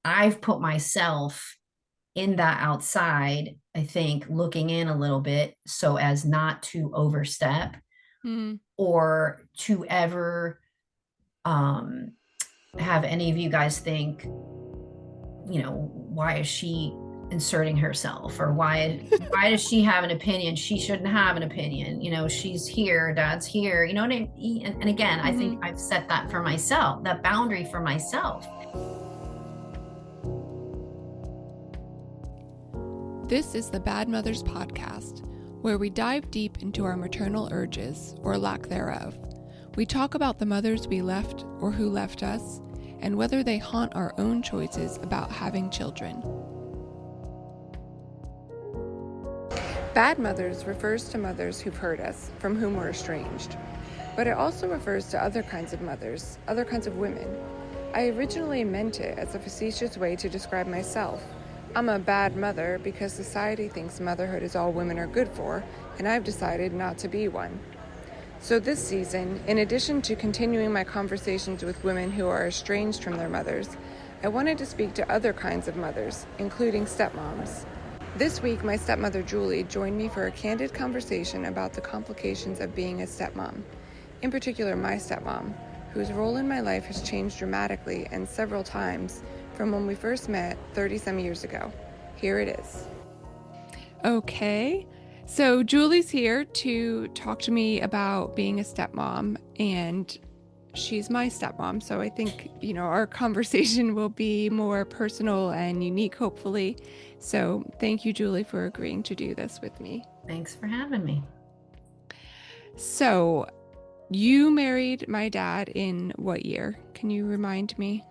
I've put myself in that outside, I think, looking in a little bit so as not to overstep Mm, or to ever um, have any of you guys think, why is she inserting herself, or why does she have an opinion? She shouldn't have an opinion. She's here, dad's here. You know what I mean? And again, I think hmm. I've set that for myself, that boundary for myself. This is the Bad Mothers Podcast, where we dive deep into our maternal urges, or lack thereof. We talk about the mothers we left or who left us, and whether they haunt our own choices about having children. Bad mothers refers to mothers who've hurt us, from whom we're estranged. But it also refers to other kinds of mothers, other kinds of women. I originally meant it as a facetious way to describe myself. I'm a bad mother because society thinks motherhood is all women are good for, and I've decided not to be one. So this season, in addition to continuing my conversations with women who are estranged from their mothers, I wanted to speak to other kinds of mothers, including stepmoms. This week, my stepmother Julie joined me for a candid conversation about the complications of being a stepmom. In particular, my stepmom, whose role in my life has changed dramatically and several times from when we first met 30-some years ago. Here it is. Okay, so Julie's here to talk to me about being a stepmom, and she's my stepmom. So I think, our conversation will be more personal and unique, hopefully. So thank you, Julie, for agreeing to do this with me. Thanks for having me. So you married my dad in what year? Can you remind me?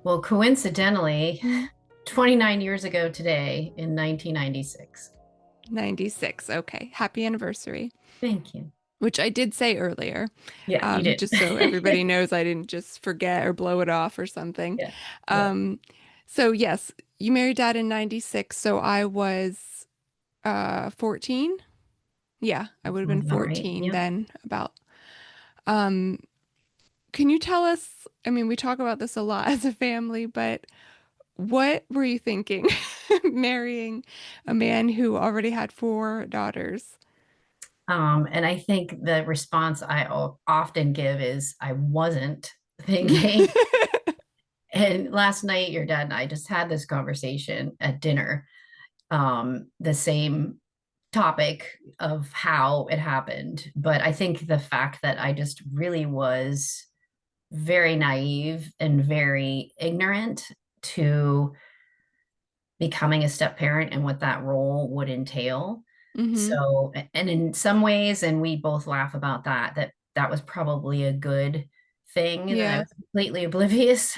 Well, coincidentally, 29 years ago today in 1996. 96. Okay. Happy anniversary. Thank you. Which I did say earlier, Yeah, you did. just so everybody knows I didn't just forget or blow it off or something. Yeah, yeah. Um, so yes, you married dad in 96, so I was 14. Yeah, I would have been Sounds about right. 14 Yep. then about. Um, can you tell us, I mean, we talk about this a lot as a family, but what were you thinking marrying a man who already had four daughters? And I think the response I often give is I wasn't thinking. And last night, your dad and I just had this conversation at dinner, the same topic of how it happened. But I think the fact that I just really was very naive and very ignorant to becoming a step parent and what that role would entail. Hmm. So, and in some ways, and we both laugh about that was probably a good thing that I Yeah. was completely oblivious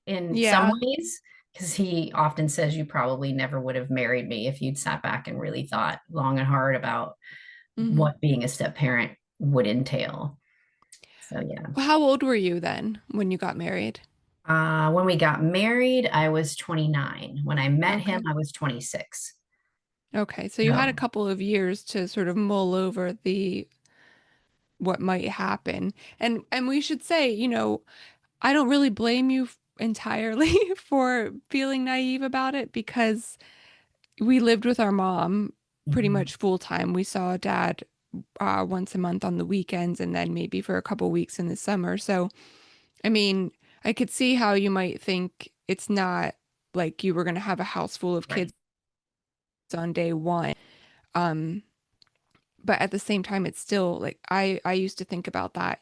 in some Yeah. ways, because he often says you probably never would have married me if you'd sat back and really thought long and hard about Hmm. what being a step parent would entail. So yeah. How old were you then when you got married? When we got married, I was 29. When I met him, Okay. I was 26. Okay. So you had a So couple of years to sort of mull over the what might happen. And we should say, I don't really blame you entirely for feeling naive about it because we lived with our mom pretty mhm, much full time. We saw dad once a month on the weekends and then maybe for a couple weeks in the summer. So, I mean, I could see how you might think it's not like you were going to have a house full of right. kids on day one. Um, but at the same time, it's still like I used to think about that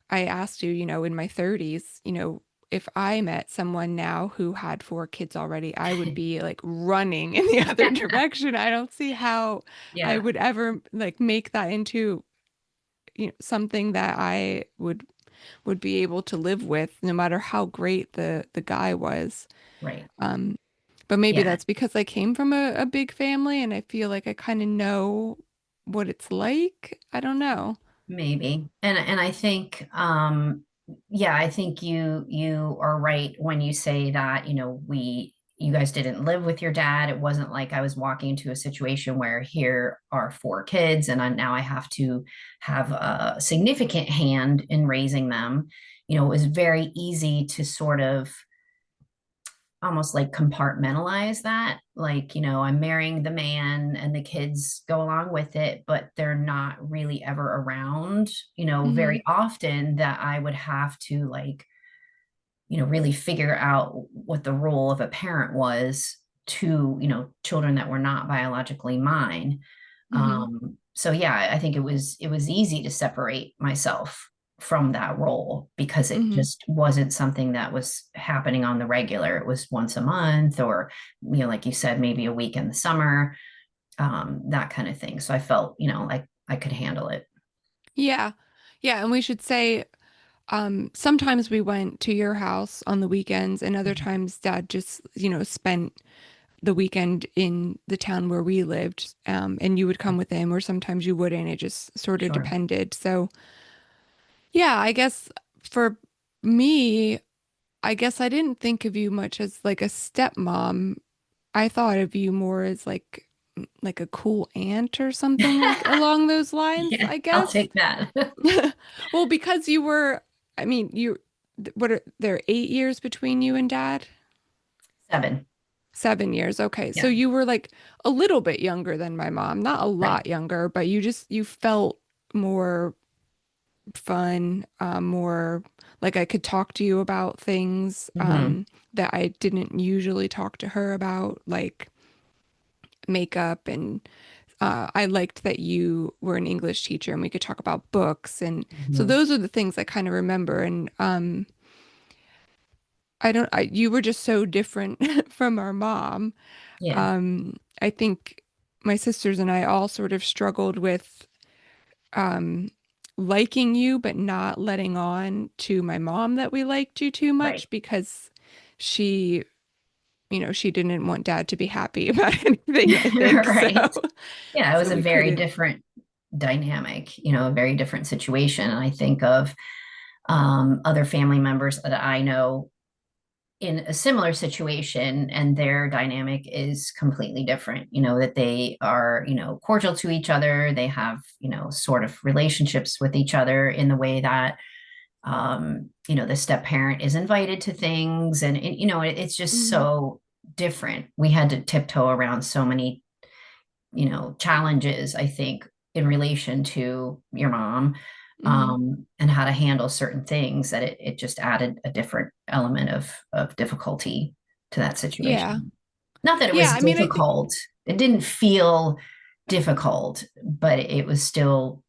I asked you, in my 30s, if I met someone now who had four kids already, I would be like running in the other direction. I don't see how I Yeah, would ever like make that into, something that I would be able to live with, no matter how great the guy was. right. Um, but maybe Yeah, that's because I came from a big family and I feel like I kind of know what it's like. I don't know. maybe. And I think yeah, I think you are right when you say that, you guys didn't live with your dad. It wasn't like I was walking into a situation where here are four kids and now I have to have a significant hand in raising them. It was very easy to sort of almost like compartmentalize that. Like, I'm marrying the man and the kids go along with it, but they're not really ever around, Mm-hmm. very often, that I would have to, like, really figure out what the role of a parent was to, children that were not biologically mine. Mm-hmm. So yeah, I think it was easy to separate myself from that role because it Mm-hmm. just wasn't something that was happening on the regular. It was once a month, or, like you said, maybe a week in the summer, that kind of thing. So I felt, like I could handle it. Yeah. Yeah. And we should say, sometimes we went to your house on the weekends, and other times Dad just, spent the weekend in the town where we lived, and you would come with him, or sometimes you wouldn't. It just sort of Sure. depended. So, yeah, I guess for me, I guess I didn't think of you much as like a stepmom. I thought of you more as like a cool aunt or something like along those lines, Yeah, I I'll guess. take that. Well, because you were, I mean, what are there 8 years between you and Dad? 7. 7 years. Okay. So Yeah, you were like a little bit younger than my mom, not a right. lot younger, but you felt more fun, more like I could talk to you about things, Hmm. that I didn't usually talk to her about, like makeup. And I liked that you were an English teacher and we could talk about books. And so Hmm. those are the things I kind of remember. And you were just so different from our mom. Yeah, I think my sisters and I all sort of struggled with liking you, but not letting on to my mom that we liked you too right. much because she, she didn't want Dad to be happy about anything, I think. So, Right. Yeah, it was so a we very couldn't. different dynamic, a very different situation. And I think of other family members that I know in a similar situation, and their dynamic is completely different, that they are, cordial to each other. They have, sort of relationships with each other in the way that, the step parent is invited to things. And, it's just Hmm. so different. We had to tiptoe around so many, challenges, I think, in relation to your mom, Hmm. and how to handle certain things, that it just added a different element of difficulty to that Yeah. situation. Not that it Yeah. was I mean, I think, difficult. It didn't feel difficult, but it was still,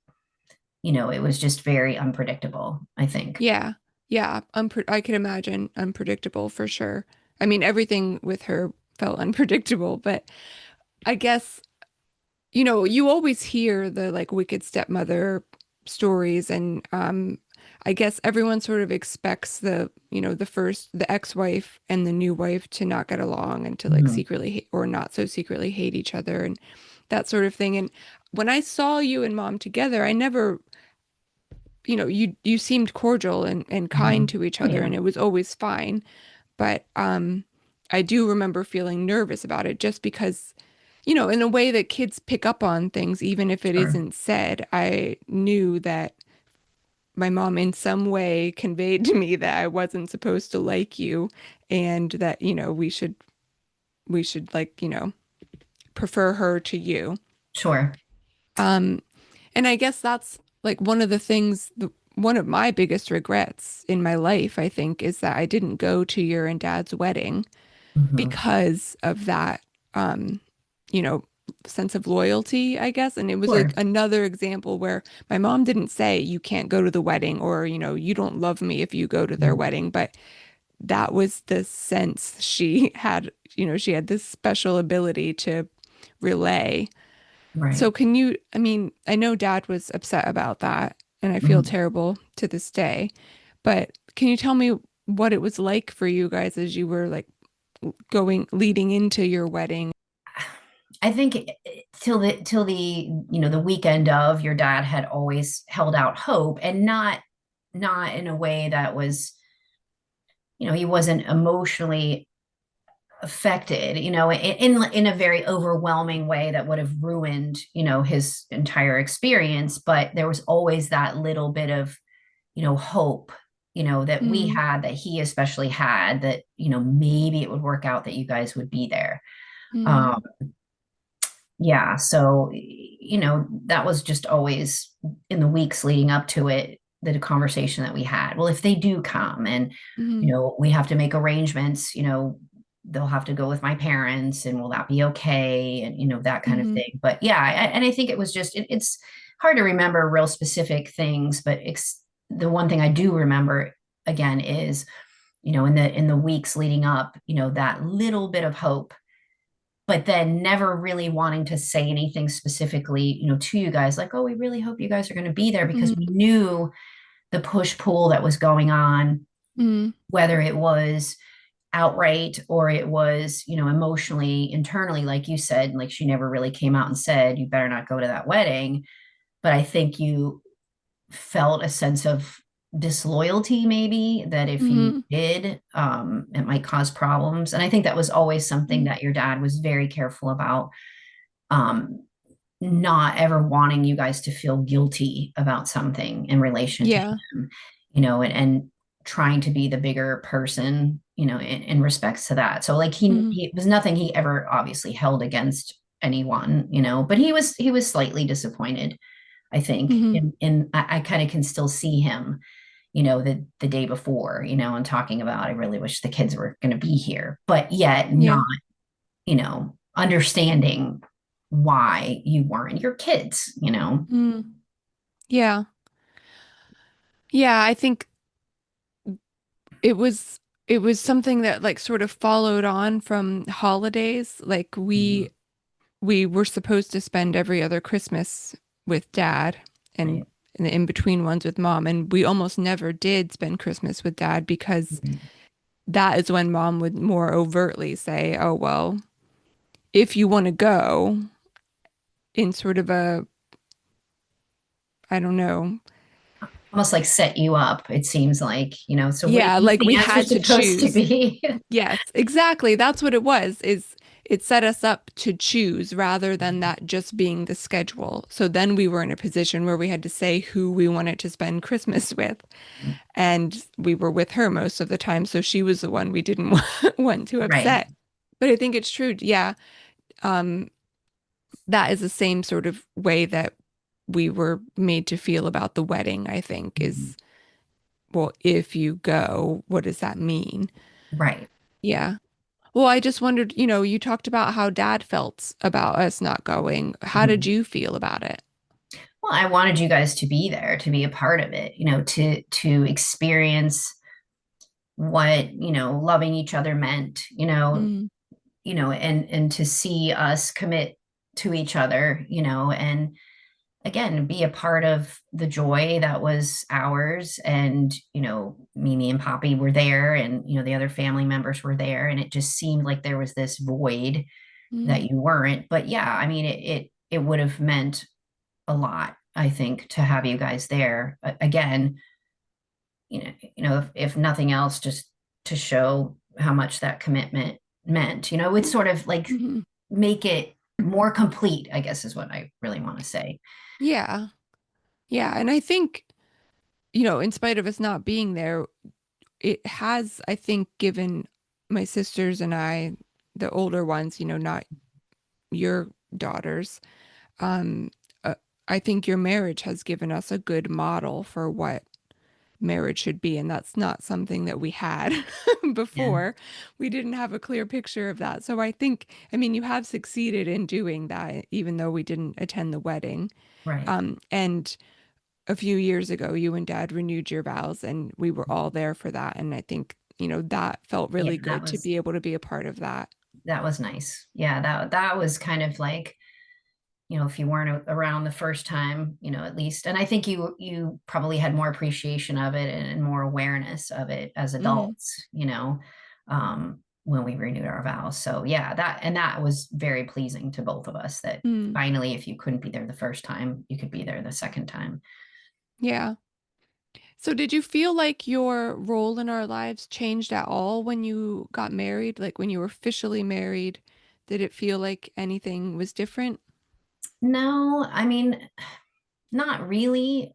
it was just very unpredictable, I think. yeah. Yeah. I could imagine unpredictable for sure. I mean, everything with her felt unpredictable, but I guess you always hear the like wicked stepmother stories, and I guess everyone sort of expects the ex-wife and the new wife to not get along and to like Mhm. secretly or not so secretly hate each other and that sort of thing. And when I saw you and mom together, I never, you seemed cordial and kind Mhm. to each Oh other, yeah. and it was always fine. But I do remember feeling nervous about it just because, in a way that kids pick up on things, even if it Sure. isn't said, I knew that my mom in some way conveyed to me that I wasn't supposed to like you and that, we should like, prefer her to you. Sure. Um, and I guess that's like one of my biggest regrets in my life, I think, is that I didn't go to your and dad's wedding Mhm. because of that, um, you know, sense of loyalty, I guess. And it was like Sure. another example where my mom didn't say, you can't go to the wedding, or, you don't love me if you go to their Mhm. wedding. But that was the sense she had, she had this special ability to relay. So Right. I mean, I know Dad was upset about that, and I feel Mhm. terrible to this day, but can you tell me what it was like for you guys as you were like leading into your wedding? I think till the the weekend of, your dad had always held out hope, and not in a way that was, he wasn't emotionally affected, in a very overwhelming way that would have ruined, his entire experience. But there was always that little bit of, hope, that we Mm, had, that he especially had, that, maybe it would work out that you guys would be there. mm, Um, yeah, so that was just always in the weeks leading up to it, the conversation that we had. Well, if they do come and mm, we have to make arrangements, they'll have to go with my parents, and will that be okay, and that kind of mm, thing. But yeah, and I think it was just it's hard to remember real specific things, but the one thing I do remember again is in the weeks leading up, that little bit of hope, but then never really wanting to say anything specifically, to you guys, like, oh, we really hope you guys are going to be there, because mm, we knew the push pull that was going on, mm, whether it was outright or it was, emotionally, internally, like you said, like she never really came out and said, you better not go to that wedding. But I think you felt a sense of disloyalty, maybe, that if you mm, did, it might cause problems. And I think that was always something mm. that your dad was very careful about, um, not ever wanting you guys to feel guilty about something in relation to Yeah. him, and trying to be the bigger person, in respects to that. So like Mm, he was nothing he ever obviously held against anyone, but he was slightly disappointed, I think. mm, And I kind of can still see him, the day before, and talking about, I really wish the kids were going to be here, but yet yeah. not, understanding why you weren't your kids. Mm, yeah. Yeah, I think it was it was something that like sort of followed on from holidays. Like Mhm. we were supposed to spend every other Christmas with dad and Right. and the in between ones with mom, and we almost never did spend Christmas with dad because Mhm. that is when mom would more overtly say, "Oh, well, if you want to go," in sort of a, I don't know. Almost like set you up, it seems like, so what do Yeah, you like we think answer's had to supposed to choose. be? Yes, exactly. That's what it was, is it set us up to choose rather than that just being the schedule. So then we were in a position where we had to say who we wanted to spend Christmas with. And we were with her most of the time, so she was the one we didn't want to Right. upset. But I think it's true. Yeah, um, that is the same sort of way that we were made to feel about the wedding, I think, Mhm. is, well, if you go, what does that mean? Right. Yeah. Well, I just wondered, you talked about how dad felt about us not going. How did Mhm. you feel about it? Well, I wanted you guys to be there, to be a part of it, to experience what, loving each other meant, Mm, and to see us commit to each other, and again, be a part of the joy that was ours. And Mimi and Poppy were there, and the other family members were there, and it just seemed like there was this void that mm, you weren't. But yeah, I mean, it would have meant a lot, I think, to have you guys there. Again, if nothing else, just to show how much that commitment meant. It would sort of like mhm. make it more complete, I guess, is what I really want to say. Yeah. Yeah. And I think, in spite of us not being there, it has, I think, given my sisters and I, the older ones, not your daughters, um, uh, I think your marriage has given us a good model for what marriage should be. And that's not something that we had Yeah. before. We didn't have a clear picture of that. So I think, I mean, you have succeeded in doing that, even though we didn't attend the wedding. Right. And a few years ago, you and dad renewed your vows, and we were all there for that. And I think, that felt Yeah, really that good to was be able to be a part of that. that was nice. Yeah, that was kind of like, if you weren't around the first time, at least. And I think you probably had more appreciation of it, and more awareness of it as Mm, adults, when we renewed our vows. So yeah, that was very pleasing to both of us, that mm, finally, if you couldn't be there the first time, you could be there the second time. yeah. So did you feel like your role in our lives changed at all when you got married? Like when you were officially married, did it feel like anything was different? No, I mean, not really.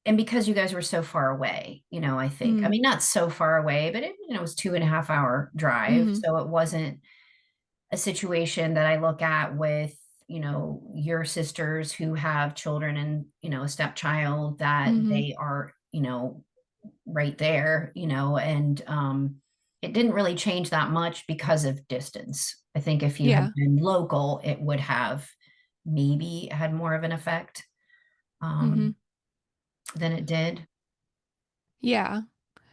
and because you guys were so far away, I think, I Mm, mean, not so far away, but it was 2.5 hour drive. mm-hmm, So it wasn't a situation that I look at with, your sisters who have children and, a stepchild that mm-hmm. they are, right there, and it didn't really change that much because of distance. I think if you had Yeah. been local, it would have maybe had more of an effect Mm-hmm. um, than it did. Yeah.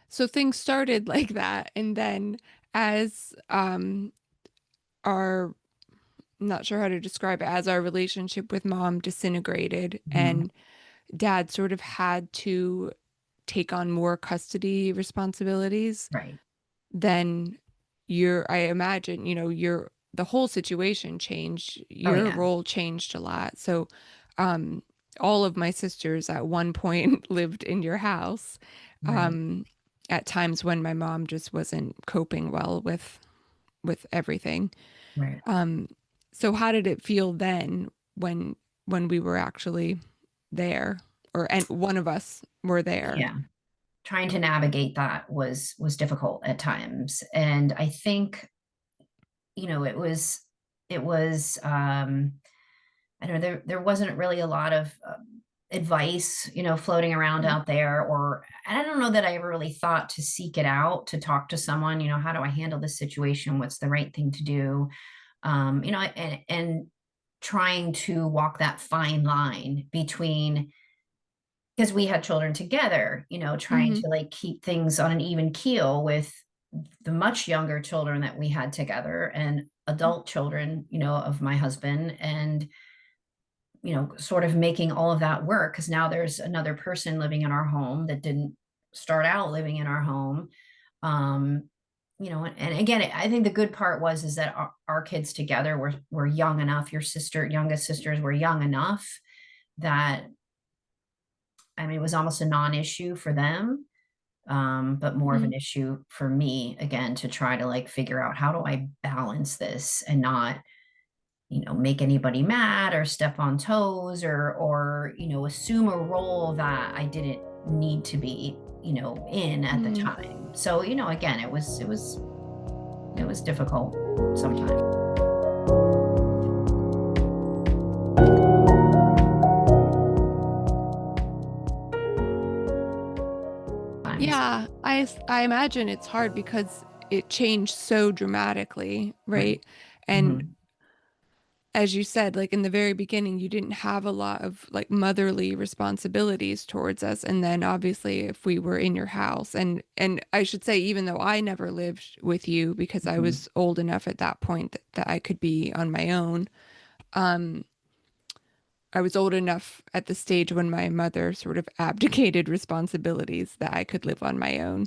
So things started like that, and then as our I'm not sure how to describe it, as our relationship with mom disintegrated Mhm. and dad sort of had to take on more custody responsibilities, Right. then I imagine, the whole situation changed. Oh, Your yeah. role changed a lot. So, um, all of my sisters at one point lived in your house, Right. um, at times when my mom just wasn't coping well with everything. Right. Um, so how did it feel then when we were actually there, and one of us were there? Yeah. Trying to navigate that was difficult at times. And I think, it was I don't know, there wasn't really a lot of advice, floating around Mm, out there, or and I don't know that I ever really thought to seek it out, to talk to someone, how do I handle this situation? What's the right thing to do? And trying to walk that fine line between, because we had children together, trying hmm to like keep things on an even keel with the much younger children that we had together and adult children, of my husband, and sort of making all of that work, because now there's another person living in our home that didn't start out living in our home. um and again, I think the good part was is that our kids together were young enough. Your youngest sisters were young enough that, I mean, it was almost a non-issue for them, but more of hmm an issue for me, again, to try to like figure out how do I balance this and not, make anybody mad or step on toes, or assume a role that I didn't need to be, in at the hmm time. So, again, it was difficult sometimes. Yeah, I imagine it's hard because it changed so dramatically, Right. right? And Hmm. as you said, like in the very beginning, you didn't have a lot of like motherly responsibilities towards us. And then obviously if we were in your house, and I should say, even though I never lived with you because I Hmm. was old enough at that point that I could be on my own, um, I was old enough at the stage when my mother sort of abdicated responsibilities that I could live on my own.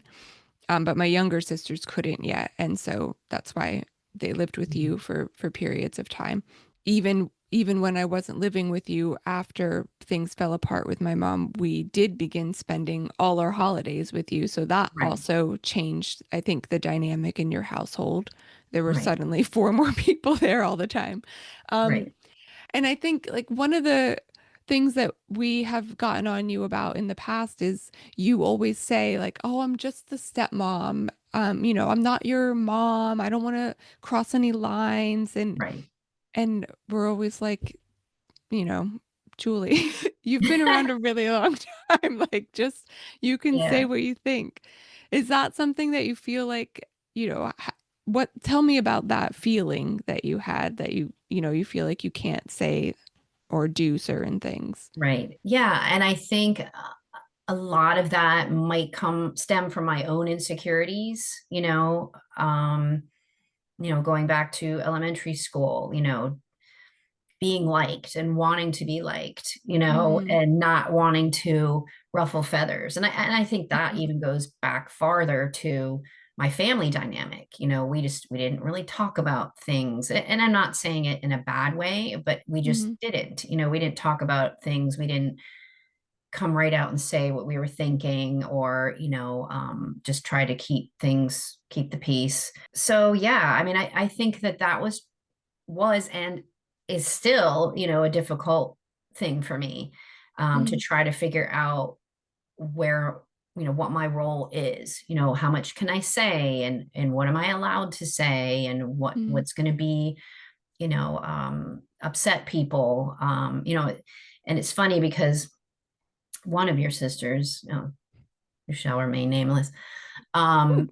But my younger sisters couldn't yet, and so that's why they lived with you for periods of time. Even when I wasn't living with you, after things fell apart with my mom, we did begin spending all our holidays with you. So that Right. also changed, I think, the dynamic in your household. There were Right. suddenly four more people there all the time. Um, Right. and I think like one of the things that we have gotten on you about in the past is you always say like, "Oh, I'm just the stepmom. I'm not your mom. I don't want to cross any lines." Right. And we're always like, you know, Julie, you've been around a really long time. Like, just you can say Yeah. what you think. Is that something that you feel like, what, tell me about that feeling that you had that you feel like you can't say or do certain things. Right. Yeah. And I think a lot of that might stem from my own insecurities, going back to elementary school, being liked and wanting to be liked, Mm, and not wanting to ruffle feathers. And I think that mhm, even goes back farther to my family dynamic. We didn't really talk about things. And I'm not saying it in a bad way, but we just mhm, didn't. We didn't talk about things. We didn't come right out and say what we were thinking, or just try to keep the peace. So yeah, I mean, I think that was and is still, a difficult thing for me, to mm, try to figure out, where, what my role is, how much can I say, and what am I allowed to say, and Mm. what's going to be, upset people, and it's funny because one of your sisters, who shall remain nameless, Ooh, um,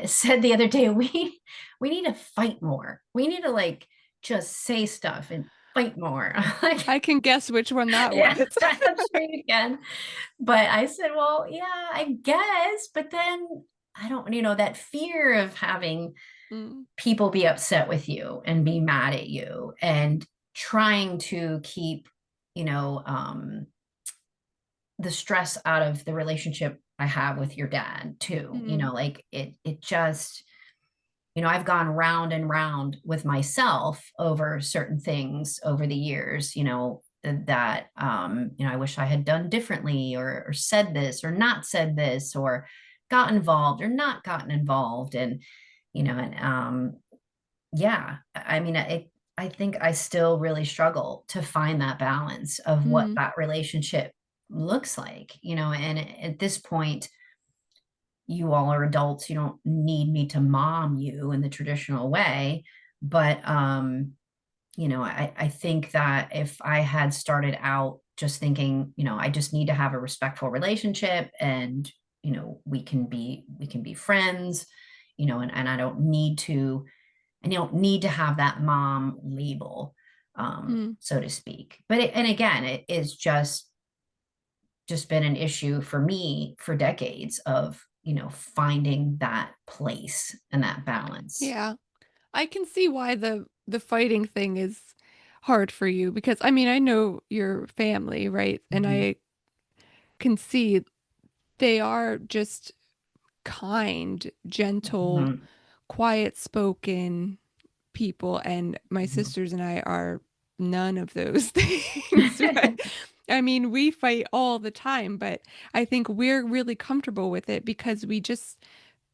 said the other day, we need to fight more. We need to like just say stuff and fight more. I'm like, I can guess which one that yeah, was. I'm sure you can. But I said, well, yeah, I guess. But then I don't, that fear of having Mm. people be upset with you and be mad at you, and trying to keep, you know, um, the stress out of the relationship I have with your dad too. Mm. Like it just, I've gone round and round with myself over certain things over the years, that, I wish I had done differently, or said this or not said this, or got involved or not gotten involved. And, yeah, I mean, I think I still really struggle to find that balance of what Mm. that relationship looks like, and at this point, you all are adults. You don't need me to mom you in the traditional way. But, I think that if I had started out just thinking, I just need to have a respectful relationship, and, we can be friends, and I don't need to have that mom label, Mm. so to speak. But and again, it is just been an issue for me for decades of, finding that place and that balance. Yeah. I can see why the fighting thing is hard for you because I mean, I know your family, right? And Mhm. I can see they are just kind, gentle, Mhm. quiet spoken people, and my Mhm. sisters and I are none of those things, right? I mean, we fight all the time, but I think we're really comfortable with it because we just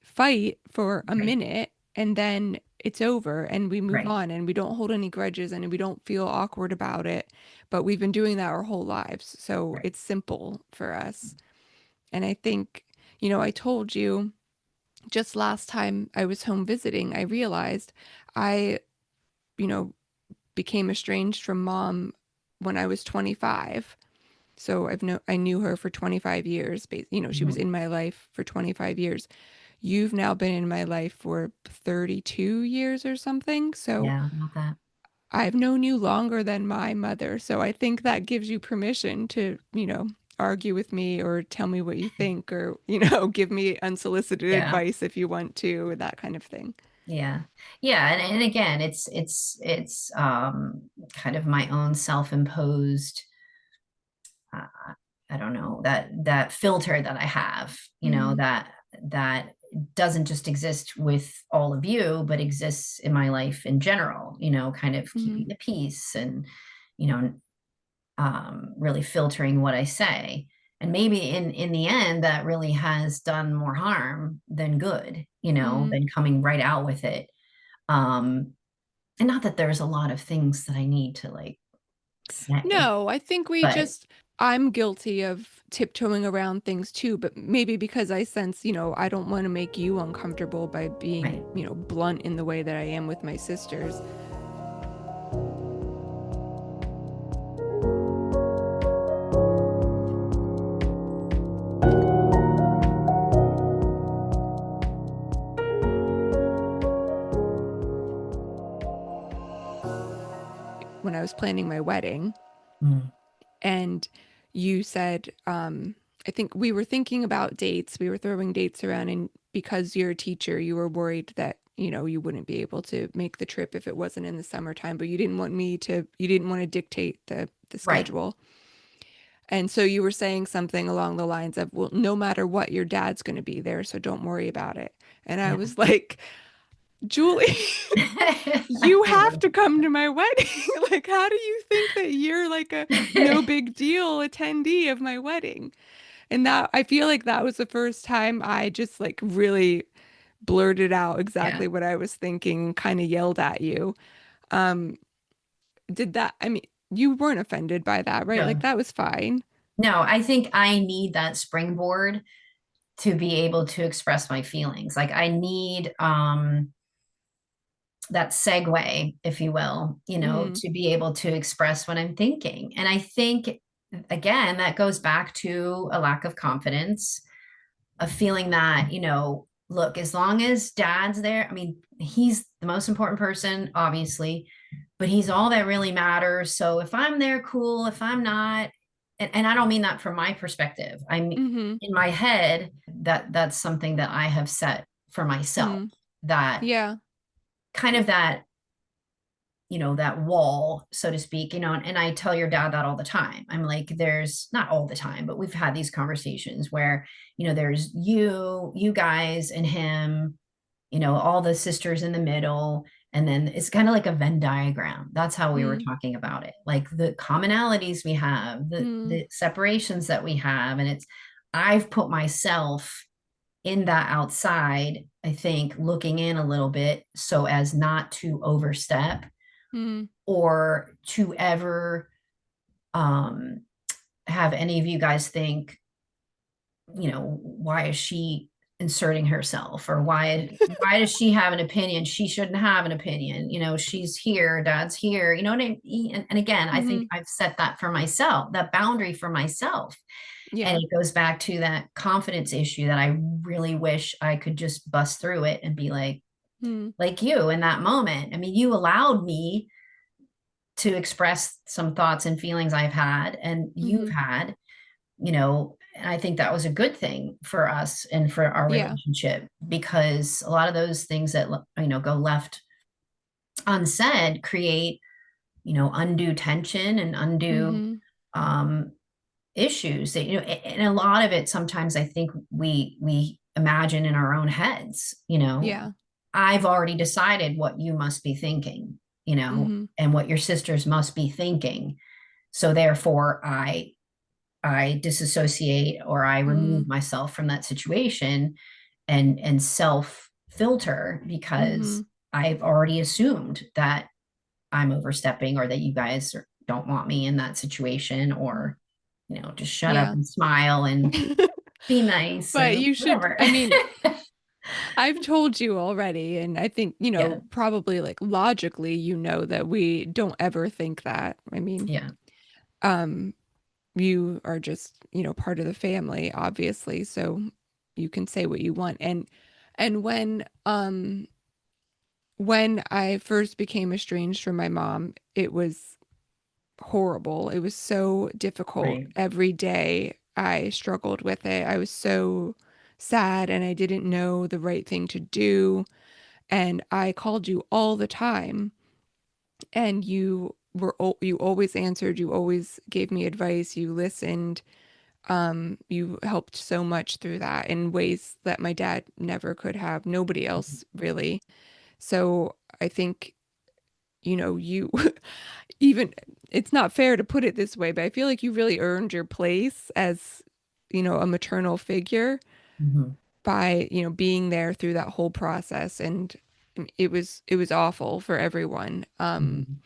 fight for a Right, minute and then it's over and we move right, on and we don't hold any grudges and we don't feel awkward about it. But we've been doing that our whole lives. So right. it's simple for us. And I think, I told you just last time I was home visiting, I realized I, you know, became estranged from mom when I was 25. So I knew her for 25 years. She was Mhm. in my life for 25 years. You've now been in my life for 32 years or something. So Yeah, about that. I've known you longer than my mother. So I think that gives you permission to, argue with me or tell me what you think or, give me unsolicited Yeah, advice if you want to, that kind of thing. yeah, yeah. And again, it's kind of my own self-imposed, uh, I don't know, that filter that I have, Mm. that doesn't just exist with all of you, but exists in my life in general, kind of Mm. keeping the peace, and, you know, really filtering what I say. And maybe in the end, that really has done more harm than good, Mm. than coming right out with it. Um, and not that there's a lot of things that I need to like say, No, I think but I'm guilty of tiptoeing around things too, but maybe because I sense, I don't want to make you uncomfortable by being, right. blunt in the way that I am with my sisters. When I was planning my wedding, Mm, and you said, I think we were thinking about dates, we were throwing dates around, and because you're a teacher, you were worried that, you wouldn't be able to make the trip if it wasn't in the summertime, but you didn't want to dictate the right. schedule. And so you were saying something along the lines of, well, no matter what, your dad's going to be there, so don't worry about it. And I Yeah. was like, Julie, you have to come to my wedding. Like, how do you think that you're like a no big deal attendee of my wedding? And that I feel like that was the first time I just like really blurted out Yeah. exactly what I was thinking, kind of yelled at you. Did that, I mean, you weren't offended by that, right? Like No. that was fine. No, I think I need that springboard to be able to express my feelings. Like I need that segue, if you will, Mm, to be able to express what I'm thinking. And I think, again, that goes back to a lack of confidence, a feeling that, look, as long as dad's there, I mean, he's the most important person, obviously, but he's all that really matters. So if I'm there, cool. If I'm not, and I don't mean that from my perspective. I'm mm-hmm. in my head that's something that I have set for myself, Mm. that Yeah. kind of that wall, so to speak, and I tell your dad that all the time. I'm like, there's not all the time, but we've had these conversations where, there's you guys and him, all the sisters in the middle. And then it's kind of like a Venn diagram. That's how we were Mm, talking about it. Like the commonalities we have, the mm, the separations that we have. And I've put myself in that outside, I think, looking in a little bit so as not to overstep mm, or to ever um have any of you guys think, why is she inserting herself, or why does she have an opinion? She shouldn't have an opinion. She's here, dad's here. You know what I mean? And again, I think mm-hmm. I've set that for myself, that boundary for myself. And Yeah. it goes back to that confidence issue that I really wish I could just bust through it and be Mm, like you in that moment. I mean, you allowed me to express some thoughts and feelings I've had and you've mm-hmm. had, and I think that was a good thing for us and for our Yeah. relationship, because a lot of those things that, go left unsaid create, undue tension and undue Mm-hmm. um, issues that, and a lot of it sometimes I think we imagine in our own heads. Yeah. I've already decided what you must be thinking, Mm-hmm. and what your sisters must be thinking. So therefore, I disassociate, or I remove Mm, myself from that situation and self filter, mm-hmm. because I've already assumed that I'm overstepping, or that you guys don't want me in that situation, Mm. or just shut up Yeah. and smile and be nice But and you should, whatever. I mean, I've told you already, and I think, Yeah, probably like logically, that we don't ever think that. I mean, yeah. um, you are just, part of the family, obviously, so you can say what you want. And when I first became estranged from my mom, it was horrible. It was so difficult. Right. Every day I struggled with it. I was so sad and I didn't know the right thing to do. And I called you all the time and you always answered, you always gave me advice, you listened. You helped so much through that in ways that my dad never could have, nobody else really. So I think, you even it's not fair to put it this way, but I feel like you really earned your place as, a maternal figure Mhm. by, being there through that whole process. And it was awful for everyone. Mhm.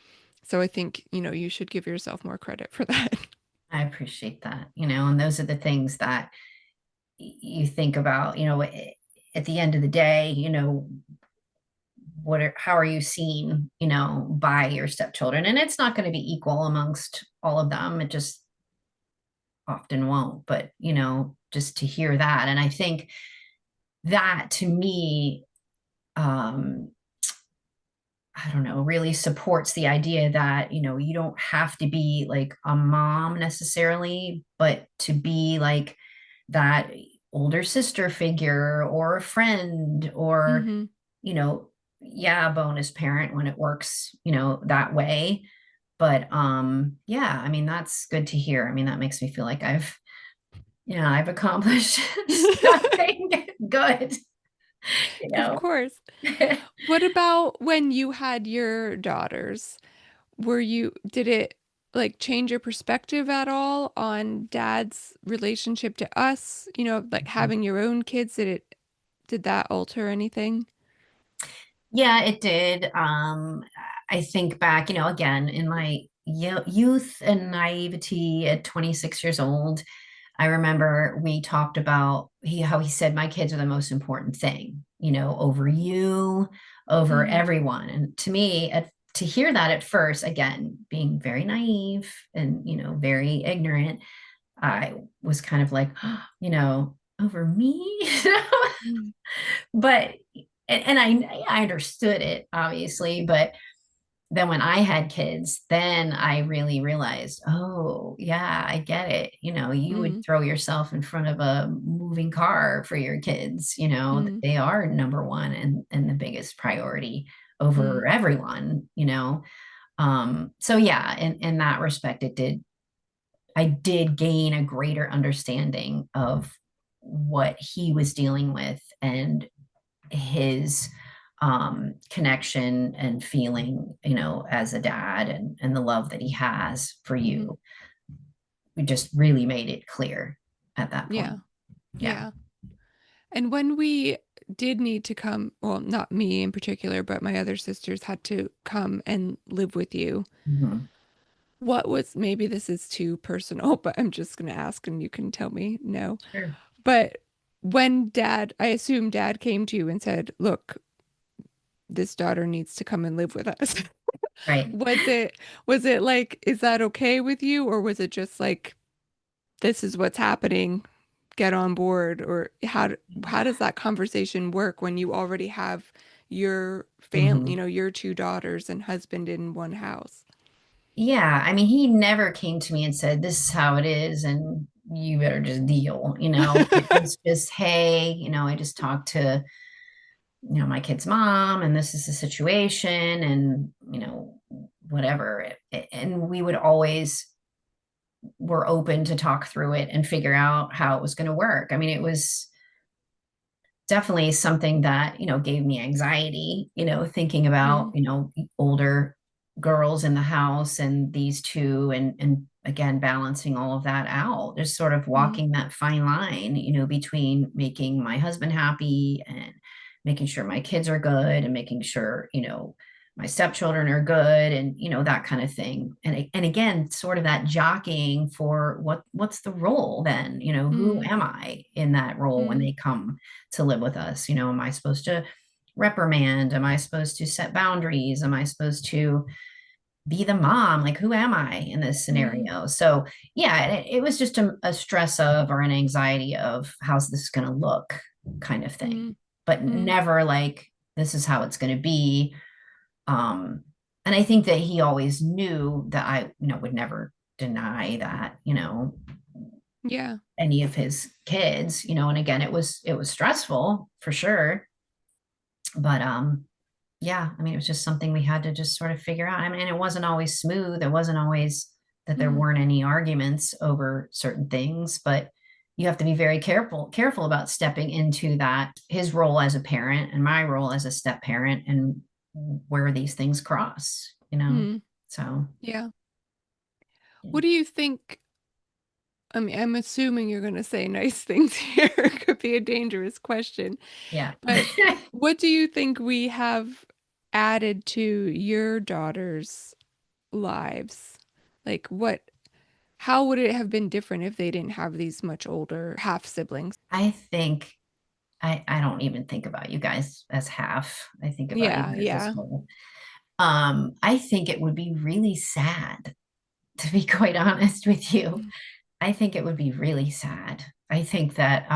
So I think, you should give yourself more credit for that. I appreciate that, and those are the things that you think about, at the end of the day, how are you seen, by your stepchildren? And it's not going to be equal amongst all of them. It just often won't. But, just to hear that. And I think that to me, um, I don't know, really supports the idea that, you don't have to be like a mom necessarily, but to be like that older sister figure or a friend, or, Hmm. you know, yeah, a bonus parent when it works, that way. But yeah, I mean, that's good to hear. I mean, that makes me feel like I've accomplished something good, you Of know. course. What about when you had your daughters? Did it like change your perspective at all on dad's relationship to us? Like having your own kids, did that alter anything? Yeah, it did. I think back, again, in my youth and naivety at 26 years old. I remember we talked about how he said my kids are the most important thing, over you, over Mm, everyone. And to me, to hear that at first, again, being very naive and, very ignorant, I was kind of like, over me. mm, But and I understood it obviously, but then when I had kids, then I really realized, oh, yeah, I get it. You would mm, throw yourself in front of a moving car for your kids, that mm, they are number one and the biggest priority over mm, everyone. So yeah, in that respect, I did gain a greater understanding of what he was dealing with and his connection and feeling, as a dad and the love that he has for mm. you. We just really made it clear at that Yeah, point. Yeah. yeah. And when we did need to come, well, not me in particular, but my other sisters had to come and live with you. Mhm. What was, maybe this is too personal, but I'm just going to ask and you can tell me no. Sure. But when dad, I assume dad came to you and said, look, this daughter needs to come and live with us. Right. Was it like, is that okay with you? Or was it just like, this is what's happening, get on board? Or how does that conversation work when you already have your family, Mhm. your two daughters and husband in one house? Yeah. I mean, he never came to me and said, this is how it is, and you better just deal. It was just, hey, I just talked to, my kid's mom, and this is the situation, and, whatever. And we would always were open to talk through it and figure out how it was going to work. I mean, it was definitely something that, gave me anxiety, thinking about, Mm, older girls in the house and these two and again balancing all of that out. Just sort of mm, walking that fine line, between making my husband happy and making sure my kids are good and making sure, my stepchildren are good and that kind of thing. And again, sort of that jockeying for what's the role then, who mm, am I in that role when mm, they come to live with us? Am I supposed to reprimand? Am I supposed to set boundaries? Am I supposed to be the mom? Like, who am I in this mm, scenario? So, yeah, it was just a stress of or an anxiety of how's this going to look kind of thing, mm, but mm. never like this is how it's going to be. And I think that he always knew that I, would never deny that, Yeah. any of his kids, and again, it was stressful for sure, but yeah, I mean, it was just something we had to just sort of figure out. I mean, and it wasn't always smooth. It wasn't always that there Mm, weren't any arguments over certain things, but you have to be very careful about stepping into that, his role as a parent and my role as a step parent, and where these things cross. mm. So, Yeah. What do you think? I mean, I'm assuming you're going to say nice things here. It could be a dangerous question. yeah. But what do you think we have added to your daughter's lives? Like, how would it have been different if they didn't have these much older half siblings? I think I don't even think about you guys as half. I think about you Yeah, guys as yeah. whole. I think it would be really sad, to be quite honest with you. Mm, I think it would be really sad. I think that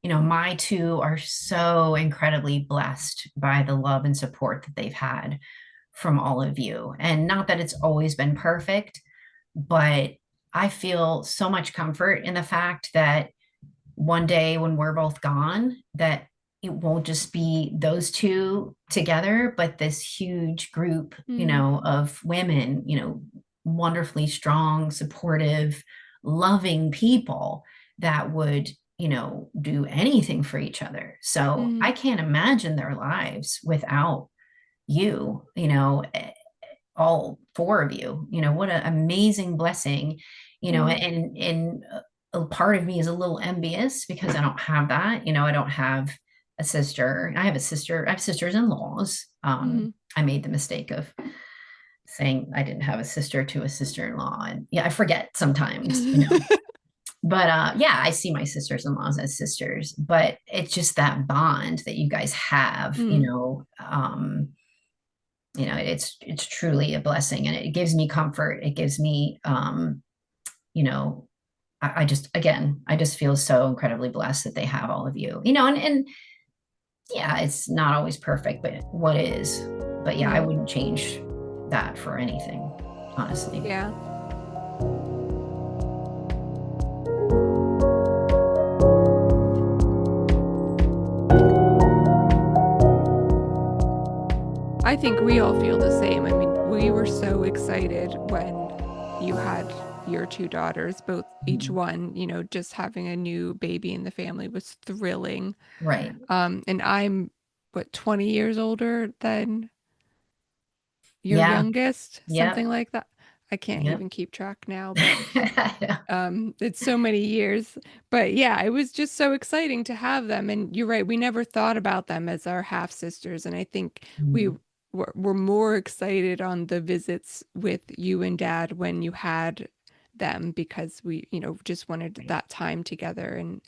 my two are so incredibly blessed by the love and support that they've had from all of you. And not that it's always been perfect, but I feel so much comfort in the fact that one day when we're both gone, that it won't just be those two together, but this huge group, mm, of women, wonderfully strong, supportive, loving people that would, do anything for each other. So I mm, can't imagine their lives without you, all four of you. What an amazing blessing, mm, and a part of me is a little envious because I don't have that. I don't have a sister. I have a sister. I have sisters-in-laws. mm, I made the mistake of saying I didn't have a sister to a sister-in-law. And yeah, I forget sometimes, But yeah, I see my sisters-in-laws as sisters, but it's just that bond that you guys have, Mm, it's truly a blessing, and it gives me comfort. It gives me you know, I just, again, I just feel so incredibly blessed that they have all of you, and yeah, it's not always perfect, but what is? But yeah, I mm, wouldn't change that for anything, honestly. yeah. I think we all feel the same. I mean, we were so excited when you had your two daughters, both each Mhm. one, just having a new baby in the family was thrilling. Right. And I'm, what, 20 years older than your Yeah. youngest, something Yep. like that. I can't Yep. even keep track now, but it's so many years. But yeah, it was just so exciting to have them. And you're right, we never thought about them as our half sisters. And I think we Mhm. were more excited on the visits with you and dad when you had them because we, just wanted Right. that time together. And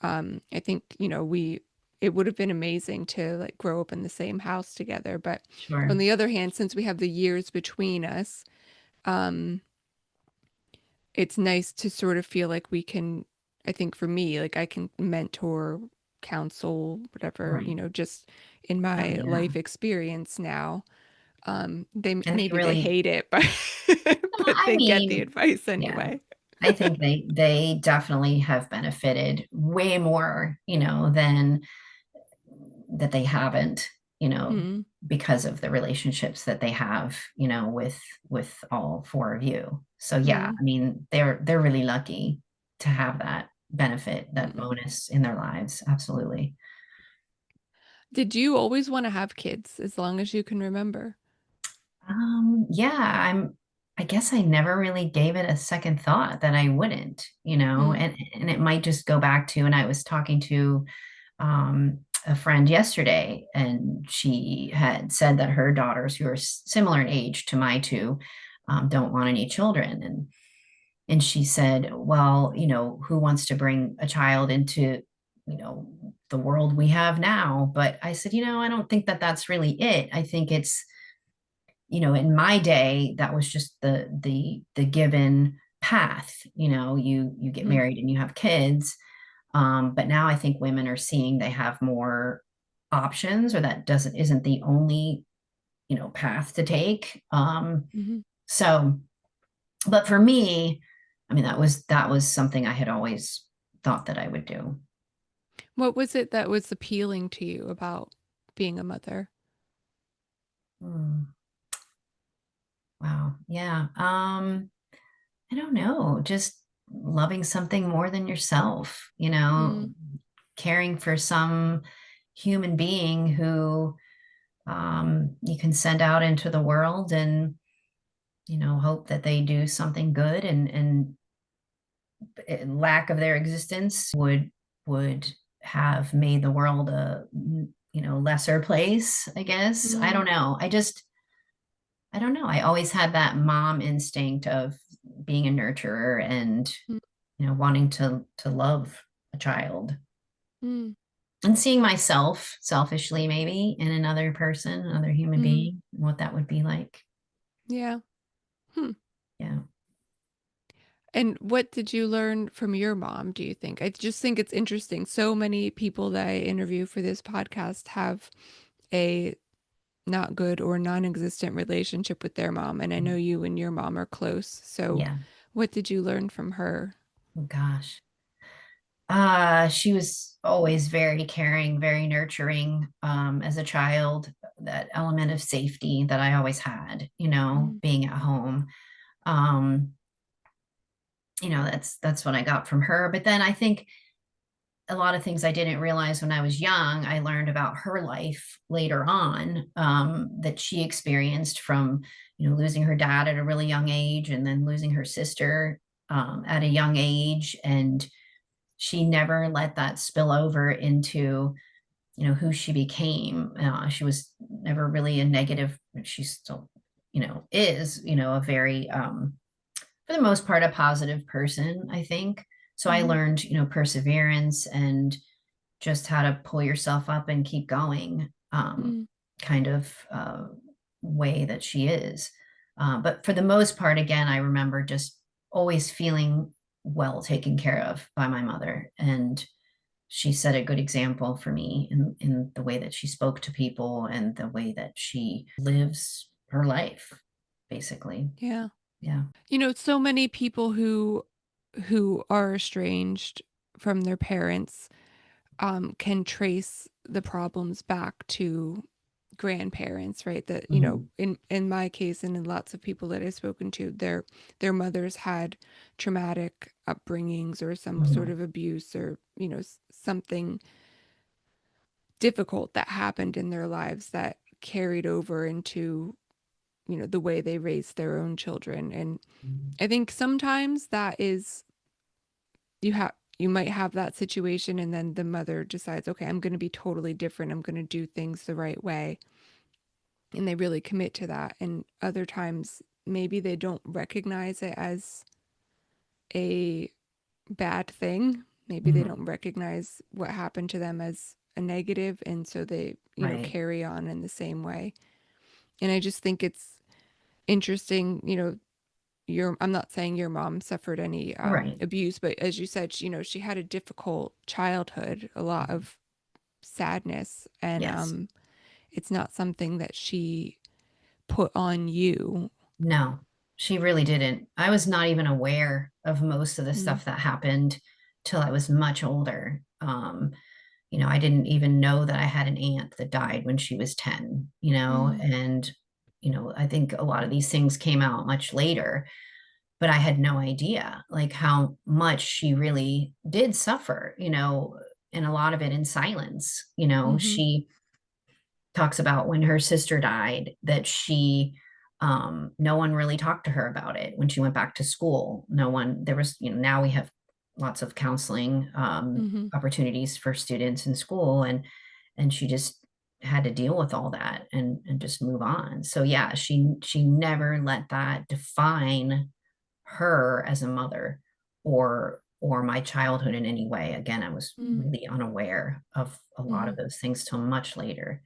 I think, it would have been amazing to like grow up in the same house together. But on Sure. the other hand, since we have the years between us, um, it's nice to sort of feel like we can, I think for me, like I can mentor, counsel, whatever, Right. just in Oh my yeah. life experience now. They And they maybe they really, hate it, but well, but I they get the mean, advice yeah, anyway. I think they definitely have benefited way more, than that they haven't, Mm, because of the relationships that they have, with all four of you. So yeah, mm, I mean, they're really lucky to have that benefit, that mm. bonus in their lives. Absolutely. Did you always want to have kids as long as you can remember? Yeah, I guess I never really gave it a second thought that I wouldn't, Mm, and it might just go back to, and I was talking to a friend yesterday, and she had said that her daughters, who are similar in age to my two, don't want any children. And she said, well, who wants to bring a child into, the world we have now? But I said, I don't think that that's really it. I think it's, in my day, that was just the given path. You get mm, married and you have kids. But now I think women are seeing they have more options, or that doesn't isn't the only, path to take. hmm. So, but for me, I mean, that was something I had always thought that I would do. What was it that was appealing to you about being a mother? Hmm. Wow. Yeah. I don't know, just loving something more than yourself, Mm, caring for some human being who, you can send out into the world, and, hope that they do something good, and lack of their existence would have made the world a, lesser place, I guess. I mm, don't know. I don't know. I always had that mom instinct of being a nurturer, and, mm, wanting to love a child, mm, and seeing myself selfishly maybe in another person, another human mm. being, what that would be like. Yeah. Hmm. Yeah. And what did you learn from your mom, do you think? I just think it's interesting. So many people that I interview for this podcast have a not good or non-existent relationship with their mom, and I know you and your mom are close. So, Yeah. what did you learn from her? Oh gosh. She was always very caring, very nurturing, as a child. That element of safety that I always had, Mm, being at home. Um, that's what I got from her. But then I think a lot of things I didn't realize when I was young, I learned about her life later on, that she experienced from, losing her dad at a really young age, and then losing her sister, at a young age. And she never let that spill over into, who she became. She was never really a negative. She's still is, a very, for the most part, a positive person, I think. So I Mm-hmm. learned, perseverance and just how to pull yourself up and keep going, kind of way that she is. But for the most part, again, I remember just always feeling well taken care of by my mother. And she set a good example for me in the way that she spoke to people and the way that she lives her life, basically. Yeah. Yeah. So many people who are estranged from their parents can trace the problems back to grandparents, right? That, Mhm. in my case and in lots of people that I've spoken to, their mothers had traumatic upbringings or some sort Mhm. of abuse or, something difficult that happened in their lives that carried over into, the way they raised their own children. And Mhm. I think sometimes that is you might have that situation and then the mother decides, okay, I'm going to be totally different. I'm going to do things the right way. And they really commit to that. And other times, maybe they don't recognize it as a bad thing. Maybe they Mhm. don't recognize what happened to them as a negative, and so they, Right. carry on in the same way. And I just think it's interesting, I'm not saying your mom suffered any Right. abuse, but as you said, she had a difficult childhood, a lot Mhm. of sadness, and Yes. it's not something that she put on you. No, she really didn't. I was not even aware of most of the Mm, stuff that happened till I was much older. I didn't even know that I had an aunt that died when she was 10, mm, and, I think a lot of these things came out much later, but I had no idea like how much she really did suffer, and a lot of it in silence. mm-hmm, She talks about when her sister died that no one really talked to her about it when she went back to school. No one, there was, now we have lots of counseling mm-hmm, opportunities for students in school, and she just had to deal with all that and just move on. So yeah, she never let that define her as a mother or my childhood in any way. Again, I was mm, really unaware of a lot mm-hmm, of those things till much later.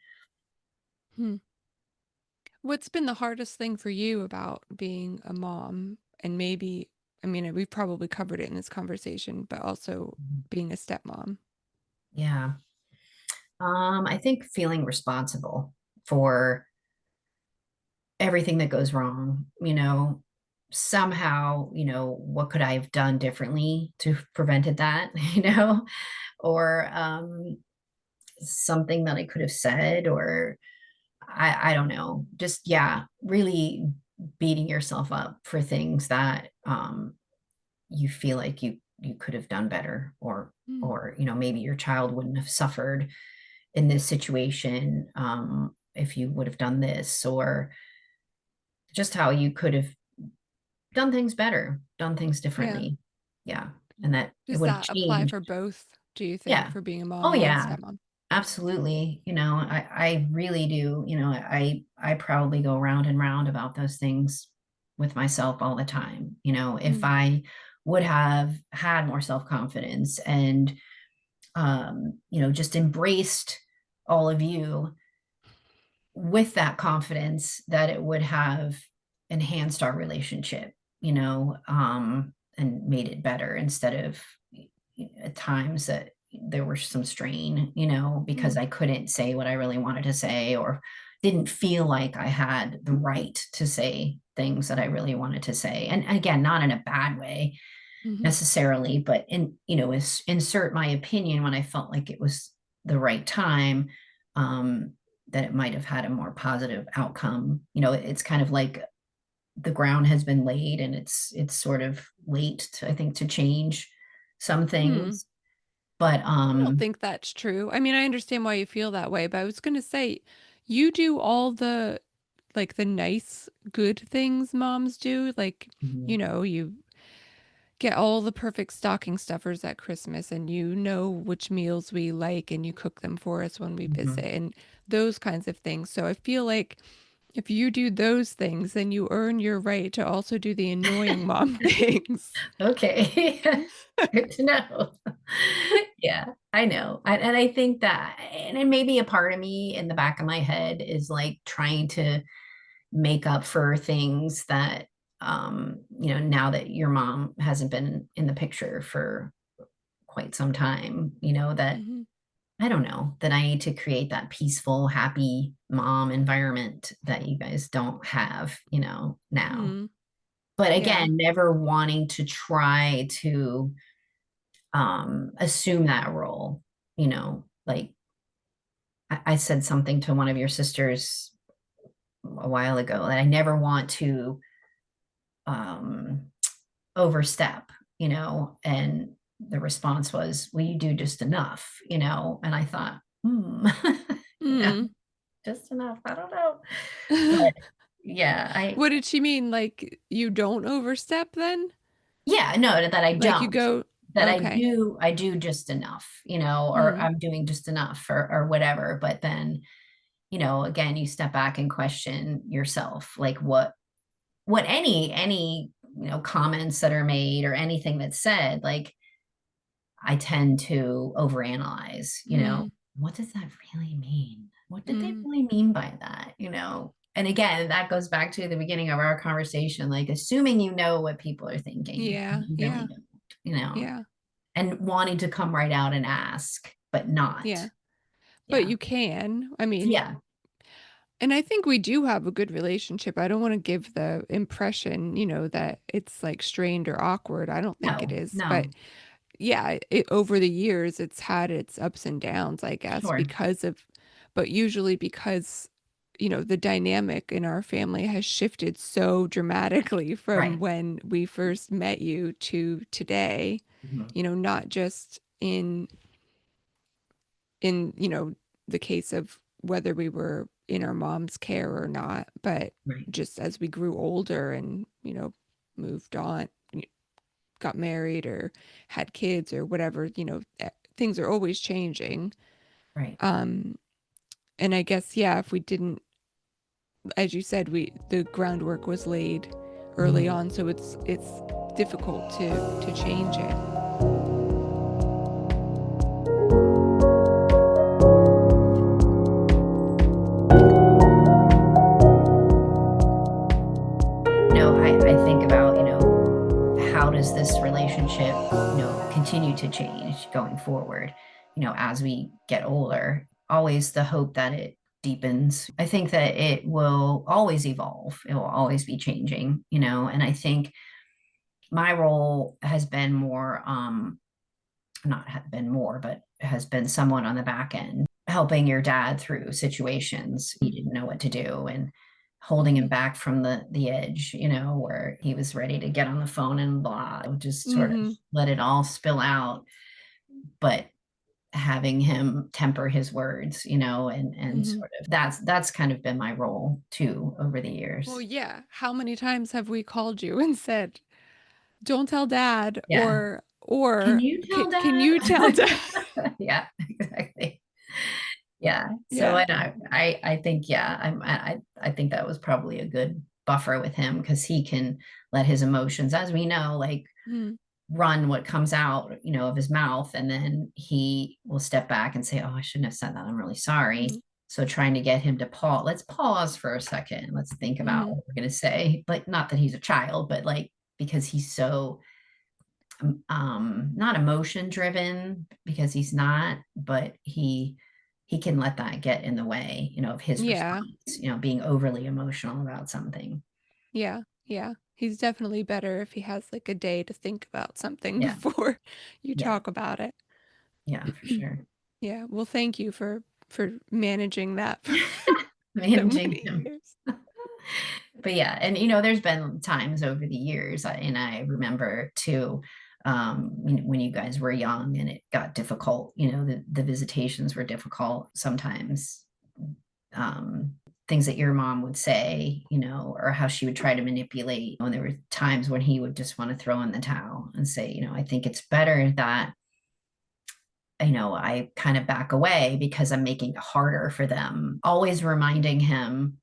hmm. What's been the hardest thing for you about being a mom? And maybe, I mean, we've probably covered it in this conversation, but also being a stepmom. Yeah. I think feeling responsible for everything that goes wrong, somehow, what could I have done differently to have prevented that, or something that I could have said, or I don't know, just, yeah, really beating yourself up for things that you feel like you could have done better, Mm, or maybe your child wouldn't have suffered in this situation, if you would have done this, or just how you could have done things better, done things yeah. differently. Yeah. And that it Does would have that apply changed. for both, do you think, Yeah. for being a Oh mom and a yeah, stepmom? absolutely. I really do. I probably go round and round about those things with myself all the time. If Mm, I would have had more self-confidence and just embraced all of you with that confidence, that it would have enhanced our relationship, and made it better instead of at times that there was some strain, because mm, I couldn't say what I really wanted to say, or didn't feel like I had the right to say things that I really wanted to say. And again, not in a bad way mm-hmm, necessarily, but insert my opinion when I felt like it was the right time, um, that it might have had a more positive outcome. It's kind of like the ground has been laid, and it's sort of late to, I think, to change some hmm. things. But I don't think that's true. I mean, I understand why you feel that way, but I was going to say, you do all the like the nice, good things moms do. Like, mhm, you get all the perfect stocking stuffers at Christmas and you know which meals we like and you cook them for us when we visit mhm, and those kinds of things. So I feel like If you do those things, then you earn your right to also do the annoying mom things. Okay. Good to know. Yeah, I know. And I think that, and it may be a part of me in the back of my head is like trying to make up for things that, now that your mom hasn't been in the picture for quite some time, that Hmm. I don't know, that I need to create that peaceful, happy mom environment that you guys don't have, now. Mm. But Yeah. again, never wanting to try to assume that role, like I said something to one of your sisters a while ago that I never want to um overstep, and the response was, well, you do just enough, and I thought, you know, Mm. just enough. I don't know. But yeah, What did she mean? Like you don't overstep then? yeah, no, that I Like you don't, go, that okay. I do just enough, or Mm. I'm doing just enough or whatever. But then, again, you step back and question yourself, like what any, comments that are made or anything that's said, like I tend to overanalyze, Mm. what does that really mean? What did they Mm. really mean by that? And again, that goes back to the beginning of our conversation, like assuming you know what people are thinking, Yeah. you really Yeah. don't, you know, Yeah. and wanting to come right out and ask, but not. Yeah. But Yeah. you can. I mean, Yeah. and I think we do have a good relationship. I don't want to give the impression, that it's like strained or awkward. I don't think it No, is. But no, yeah, over the years, it's had its ups and downs, I guess, sure. but usually because, the dynamic in our family has shifted so dramatically from Right. when we first met you to today, Mhm. not just in, the case of whether we were in our mom's care or not, but Right. just as we grew older and, moved on, got married or had kids or whatever, things are always changing. Right. Um, and I guess, yeah, if we didn't, as you said, the groundwork was laid early Mhm. on, so it's difficult to change it. I think about, how does this relationship, continue to change going forward, as we get older? Always the hope that it deepens. I think that it will always evolve. It will always be changing, and I think my role has been more, not have been more, but has been somewhat on the back end, helping your dad through situations he didn't know what to do and holding him Mm-hmm. back from the edge, where he was ready to get on the phone and blah, just sort of Mm-hmm. let it all spill out, but having him temper his words, and Mm-hmm. sort of that's kind of been my role too over the Well, years. yeah. How many times have we called you and said, "Don't tell dad," Yeah. Can or you tell can you tell dad? dad?" Yeah, exactly. Yeah. So Yeah. and I think yeah, I think that was probably a good buffer with him because he can let his emotions, as we know, like Mm-hmm. run what comes out, of his mouth, and then he will step back and say, "Oh, I shouldn't have said that. I'm really sorry." So trying to get him to pause, let's pause for a second. Let's think about Mm-hmm. what we're going to say. Like, not that he's a child, but like because he's so not emotion driven because he's not, but he can let that get in the way, of his Yeah. response, being overly emotional about something. Yeah, yeah. He's definitely better if he has like a day to think about something Yeah, before you yeah, talk about it. yeah, for sure. Yeah, well, thank you for managing that for so Managing many him. years. But yeah, and there's been times over the years, and I remember too, when you guys were young and it got difficult, the visitations were difficult sometimes. Um, things that your mom would say, or how she would try to manipulate. And there were times when he would just want to throw in the towel and say, I think it's better that, I kind of back away because I'm making it harder for them. Always reminding him,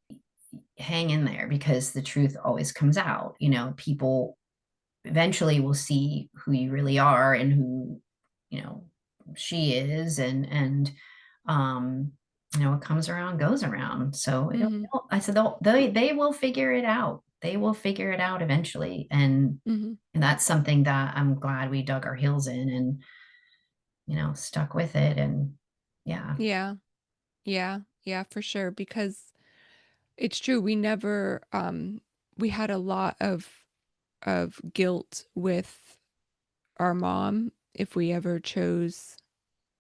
hang in there because the truth always comes out. People eventually will see who you really are and who, you know, she is, and um, what comes around goes around. So Mm-hmm. I said they will figure it out. They will figure it out eventually, Mm-hmm. and that's something that I'm glad we dug our heels in and stuck with it. And yeah. Yeah. Yeah. Yeah, for sure. Because it's true. We had a lot of guilt with our mom if we ever chose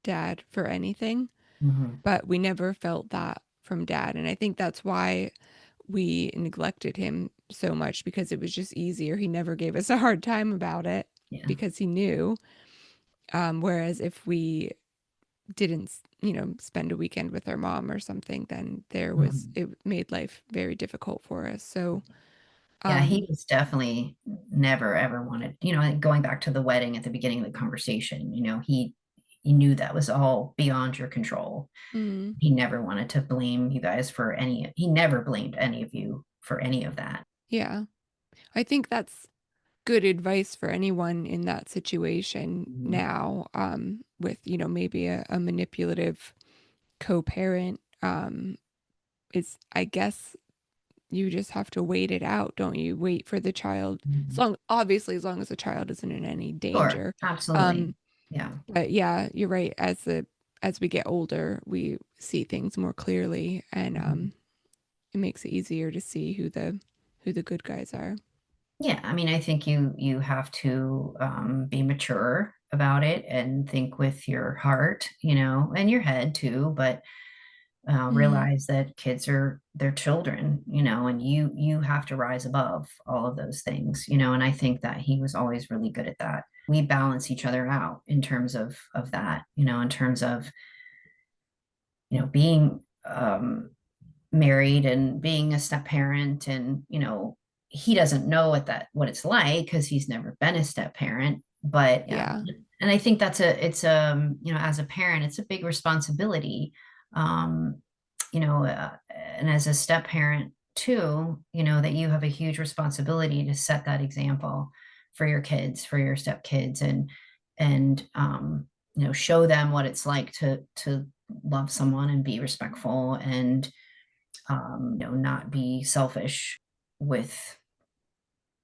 dad for anything, Mhm. but we never felt that from dad. And I think that's why we neglected him so much because it was just easier. He never gave us a hard time about it Yeah. because he knew. Whereas if we didn't, spend a weekend with our mom or something, then Mhm. it made life very difficult for us. So, Yeah, he um, was definitely never ever wanted, like going back to the wedding at the beginning of the conversation, he knew that was all beyond your control. mm, He never wanted to blame you guys for he never blamed any of you for any of that. yeah, I think that's good advice for anyone in that situation Mhm. now, with, maybe a manipulative co-parent, is I guess you just have to wait it out, don't you? Wait for the child, Mhm. as long as the child isn't in any Sure, danger. absolutely. Um, Yeah. but yeah, you're right. As we get older, we see things more clearly, and Mhm. it makes it easier to see who the good guys are. Yeah, I mean, I think you have to be mature about it and think with your heart, and your head too, but Hmm. realize that kids are their children, and you have to rise above all of those things, and I think that he was always really good at that. We balance each other out in terms of that, in terms of being married and being a step parent, and he doesn't know what it's like because he's never been a step parent. But Yeah. and I think it's as a parent it's a big responsibility. um and as a step parent too, that you have a huge responsibility to set that example for your kids, for your step kids, and show them what it's like to love someone and be respectful, and not be selfish with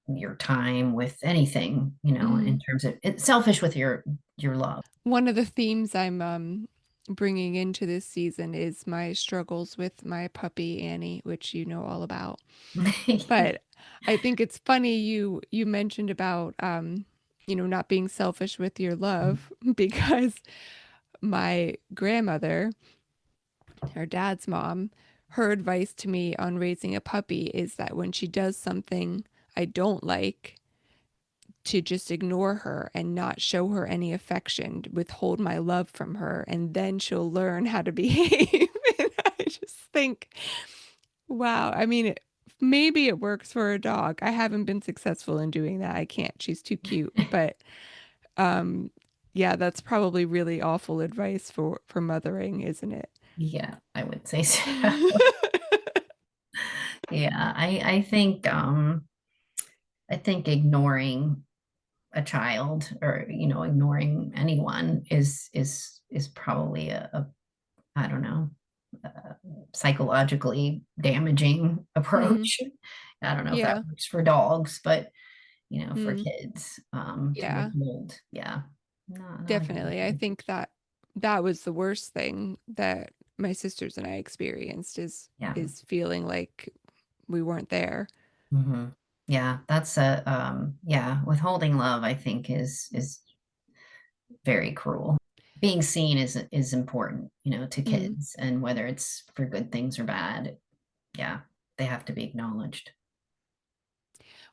your time, with anything, in Hmm. terms of it's selfish with your love. One of the themes I'm bringing into this season is my struggles with my puppy Annie, which you know all about. But I think it's funny you mentioned about not being selfish with your love because my grandmother, her dad's mom, her advice to me on raising a puppy is that when she does something I don't like, to just ignore her and not show her any affection, withhold my love from her, and then she'll learn how to behave. And I just think, wow. I mean, maybe it works for a dog. I haven't been successful in doing that. I can't. She's too cute. But um yeah, that's probably really awful advice for mothering, isn't it? Yeah, I would say so. Yeah, I think ignoring a child, or ignoring anyone is probably a I don't know, uh, psychologically damaging Hmm. approach. I don't know if that Yeah. works for dogs, but for Mm, kids, to yeah, withhold, yeah, not a good definitely. I thing. think that was the worst thing that my sisters and I experienced Yeah. is feeling like we weren't there. Hmm. Yeah, that's yeah, withholding love, I think, is very cruel. Being seen is important, to Mm. kids, and whether it's for good things or bad, yeah, they have to be acknowledged.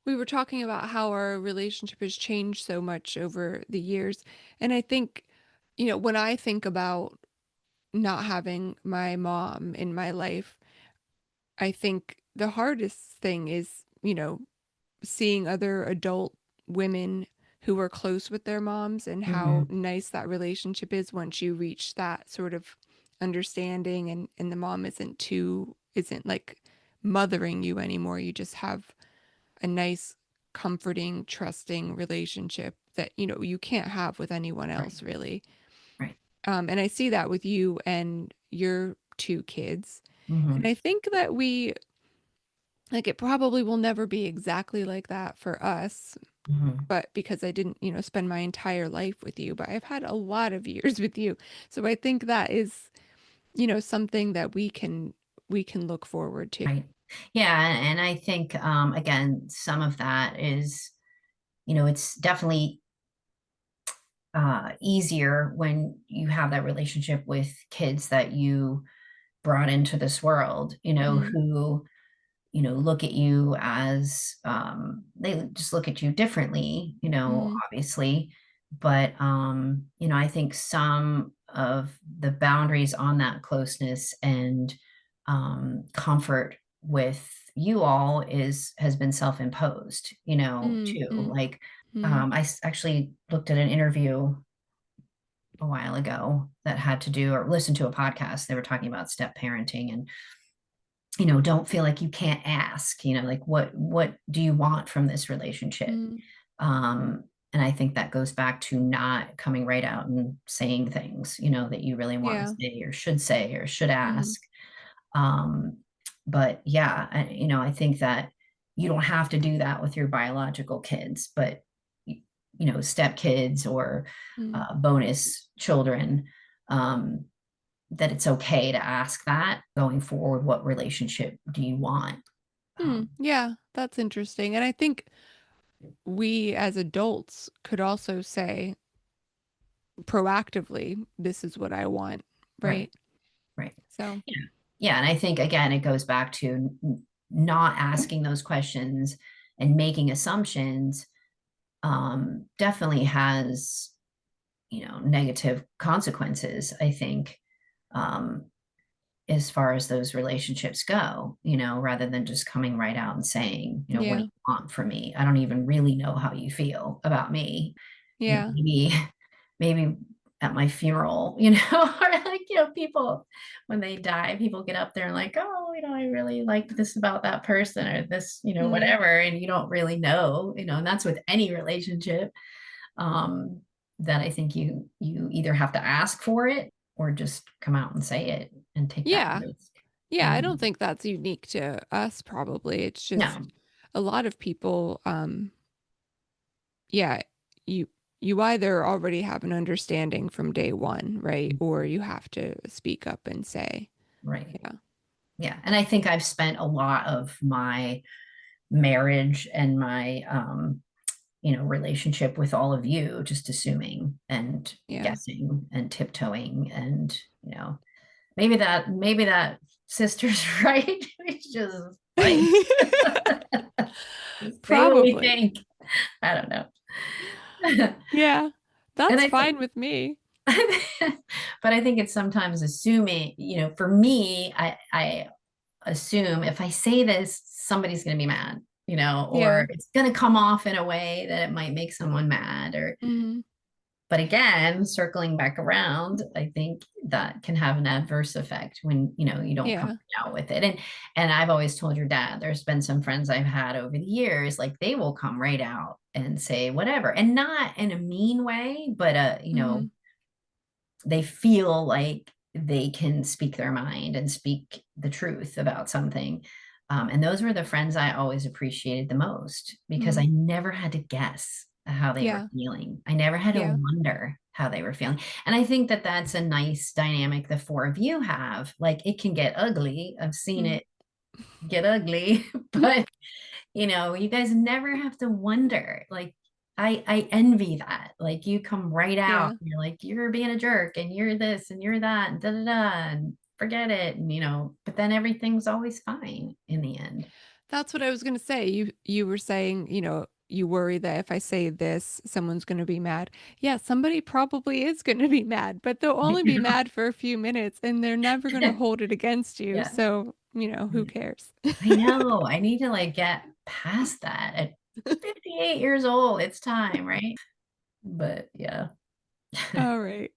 We were talking about how our relationship has changed so much over the years, and I think, when I think about not having my mom in my life, I think the hardest thing is, seeing other adult women who are close with their moms and how Hmm. nice that relationship is once you reach that sort of understanding, and the mom isn't like mothering you anymore. You just have a nice, comforting, trusting relationship that, you can't have with anyone Right. else, really. Right. And I see that with you and your two kids. And Hmm. I think that it probably will never be exactly like that for us, Hmm. but because I didn't, spend my entire life with you, but I've had a lot of years with you. So I think that is, something that we can look forward to. Right. Yeah. And I think, again, some of that is, it's definitely easier when you have that relationship with kids that you brought into this world, Mm, who look at you as they just look at you differently, mm, obviously. But I think some of the boundaries on that closeness and comfort with you all is has been self-imposed, mm, too. mm, Like mm, actually looked at an interview a while ago that had to do or listened to a podcast. They were talking about step parenting and don't feel like you can't ask, like what do you want from this relationship? mm. um and I think that goes back to not coming right out and saying things, that you really want to Yeah. say or should Mm, ask. um but yeah, I think that you don't have to do that with your biological kids, but step kids or mm, bonus children, um that it's okay to ask that going forward. What relationship do you want? Yeah, that's interesting. And I think we as adults could also say proactively, this is what I want, Right, right? right. So, Yeah, yeah. And I think again, it goes back to not asking those questions and making assumptions. Definitely has, negative consequences, I think, um, as far as those relationships go, rather than just coming right out and saying, what do yeah, you want from me? I don't even really know how you feel about me. yeah. Maybe, maybe at my funeral, or like, people, when they die, people get up there and like, oh, I really liked this about that person or this, Mm, whatever. And you don't really know, and that's with any relationship. Um, that I think you either have to ask for it or just come out and say it and take that yeah. risk. Yeah, I don't Um, think that's unique to us, probably. It's just no, a lot of people, yeah, you you either already have an understanding from day one, right? Or you have to speak up and say, right. yeah, Yeah. And I think I've spent a lot of my marriage and my relationship with all of you just assuming and yeah. guessing and tiptoeing, and maybe that sister's right. We just fight. Say what we Probably. think. I don't know. Yeah, And that's I think fine with me. but I think it's sometimes assuming, for me, I assume if I say this, somebody's going to be mad, or Yeah. it's going to come off in a way that it might make someone mad. Or, Mm, but again, circling back around, I think that can have an adverse effect when, you don't come yeah. out with it. And I've always told your dad, there's been some friends I've had over the years, like they will come right out and say whatever, and not in a mean way, but, Hmm. they feel like they can speak their mind and speak the truth about something. And those were the friends I always appreciated the most because I Mm, never had to guess how they were yeah. feeling. I never had to Yeah. wonder how they were feeling. And I think that that's a nice dynamic the four of you have. Like it can get ugly. I've seen Mm. it get ugly, but you guys never have to wonder. Like I envy that. Like you come right out Yeah. and you're like, you're being a jerk and you're this and you're that and da da da and forget it. And but then everything's always fine in the end. That's what I was gonna say. You were saying, you worry that if I say this, someone's gonna be mad. Yeah, somebody probably is gonna be mad, but they'll only be mad for a few minutes and they're never gonna hold it against you. Yeah. So, who cares? I know. I need to like get past that at 58 years old. It's time, right? But yeah. All right.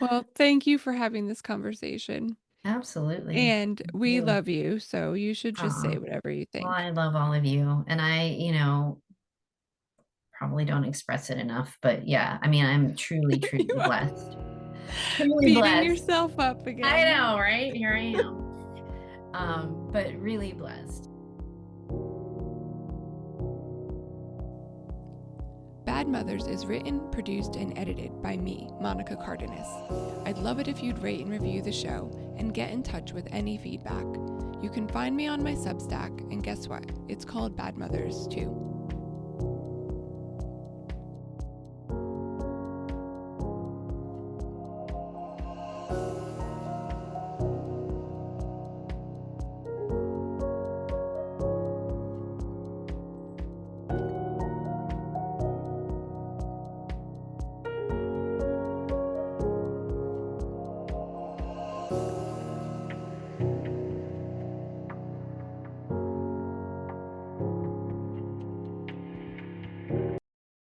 Well, thank you for having this conversation. Absolutely. And Me we too. love you, so you should just say Aw. whatever you Well, think. I love all of you. And I, probably don't express it enough, but yeah, I mean, I'm truly, You truly are blessed. Truly beating blessed. yourself up I again. know, right? Here I am. But really blessed. Bad Mothers is written, produced, and edited by me, Monica Cardenas. I'd love it if you'd rate and review the show and get in touch with any feedback. You can find me on my Substack, and guess what? It's called Bad Mothers too.